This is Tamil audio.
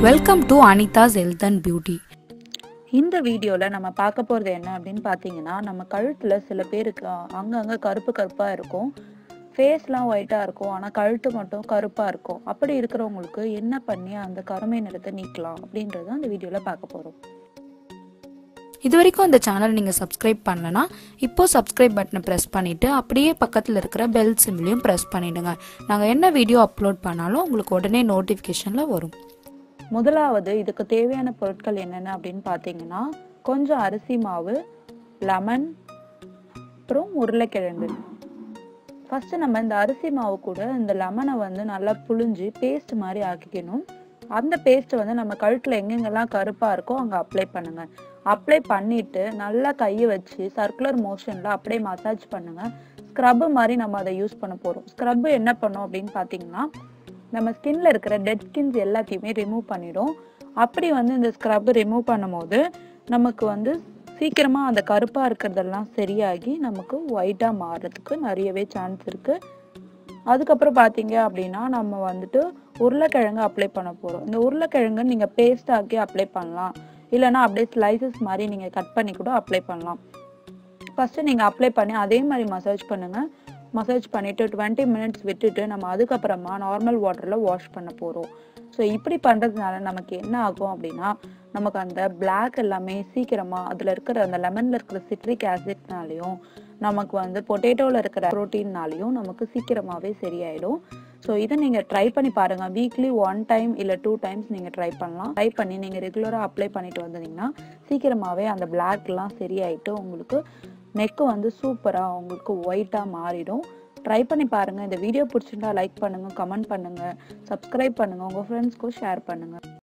Welcome to Anitha's health and beauty. இந்த வீடியோவில் நம்ம பார்க்க போகிறது என்ன அப்படின்னு பார்த்தீங்கன்னா, நம்ம கழுத்தில் சில பேருக்கு அங்கங்கே கருப்பு கருப்பாக இருக்கும், ஃபேஸ்லாம் ஒயிட்டாக இருக்கும், ஆனால் கழுத்து மட்டும் கருப்பாக இருக்கும். அப்படி இருக்கிறவங்களுக்கு என்ன பண்ணி அந்த கருமை நிறத்தை நீக்கலாம் அப்படின்றது அந்த வீடியோவில் பார்க்க போகிறோம். இது வரைக்கும் இந்த சேனல் நீங்கள் சப்ஸ்கிரைப் பண்ணலன்னா இப்போ சப்ஸ்கிரைப் பட்டனை ப்ரெஸ் பண்ணிவிட்டு அப்படியே பக்கத்தில் இருக்கிற பெல் சிம்பிளையும் ப்ரெஸ் பண்ணிவிடுங்க. நாங்கள் என்ன வீடியோ அப்லோட் பண்ணாலும் உங்களுக்கு உடனே நோட்டிஃபிகேஷனில் வரும். முதலாவது இதுக்கு தேவையான பொருட்கள் என்னென்ன அப்படின்னு பார்த்தீங்கன்னா, கொஞ்சம் அரிசி மாவு, லெமன், அப்புறம் உருளைக்கிழங்கு. ஃபஸ்ட்டு நம்ம இந்த அரிசி மாவு கூட இந்த லெமனை நல்லா புழிஞ்சு பேஸ்ட் மாதிரி ஆக்கிக்கணும். அந்த பேஸ்ட்டை நம்ம கழுத்தில் எங்கெங்கெல்லாம் கருப்பாக இருக்கோ அங்கே அப்ளை பண்ணுங்கள். அப்ளை பண்ணிவிட்டு நல்லா கையை வச்சு சர்க்குலர் மோஷனில் அப்படியே மசாஜ் பண்ணுங்கள். ஸ்க்ரப்பு மாதிரி நம்ம அதை யூஸ் பண்ண போகிறோம். ஸ்க்ரப்பு என்ன பண்ணோம் அப்படின்னு பார்த்தீங்கன்னா, நம்ம ஸ்கின்ல இருக்கிற டெட் ஸ்கின்ஸ் எல்லாத்தையுமே ரிமூவ் பண்ணிடும். அப்படி இந்த ஸ்க்ரப் ரிமூவ் பண்ணும்போது நமக்கு சீக்கிரமாக அந்த கருப்பாக இருக்கிறதெல்லாம் சரியாகி நமக்கு ஒயிட்டாக மாறுறதுக்கு நிறையவே சான்ஸ் இருக்குது. அதுக்கப்புறம் பார்த்தீங்க அப்படின்னா நம்ம உருளைக்கிழங்கு அப்ளை பண்ண போகிறோம். இந்த உருளைக்கிழங்கு நீங்கள் பேஸ்ட் ஆக்கி அப்ளை பண்ணலாம், இல்லைனா அப்படியே ஸ்லைசஸ் மாதிரி நீங்கள் கட் பண்ணி கூட அப்ளை பண்ணலாம். ஃபஸ்ட்டு நீங்கள் அப்ளை பண்ணி அதே மாதிரி மசாஜ் பண்ணுங்கள். மசாஜ் பண்ணிவிட்டு 20 மினிட்ஸ் விட்டுட்டு நம்ம அதுக்கப்புறமா நார்மல் வாட்டரில் வாஷ் பண்ண போகிறோம். ஸோ இப்படி பண்ணுறதுனால நமக்கு என்ன ஆகும் அப்படின்னா, நமக்கு அந்த பிளாக் எல்லாமே சீக்கிரமாக அதில் இருக்கிற அந்த லெமனில் இருக்கிற சிட்ரிக் ஆசிட்னாலையும் நமக்கு பொட்டேட்டோவில் இருக்கிற ப்ரோட்டீன்னாலையும் நமக்கு சீக்கிரமாகவே சரியாயிடும். ஸோ இதை நீங்கள் ட்ரை பண்ணி பாருங்கள். வீக்லி 1 டைம் இல்லை 2 டைம்ஸ் நீங்கள் ட்ரை பண்ணலாம். ட்ரை பண்ணி நீங்கள் ரெகுலராக அப்ளை பண்ணிட்டு வந்தீங்கன்னா சீக்கிரமாகவே அந்த பிளாக்லாம் சரியாயிட்டு உங்களுக்கு நெக்கு சூப்பராக உங்களுக்கு ஒயிட்டாக மாறிடும். ட்ரை பண்ணி பாருங்கள். இந்த வீடியோ பிடிச்சிருந்தா லைக் பண்ணுங்கள், கமெண்ட் பண்ணுங்கள், சப்ஸ்கிரைப் பண்ணுங்கள், உங்கள் ஃப்ரெண்ட்ஸ்க்கும் ஷேர் பண்ணுங்கள்.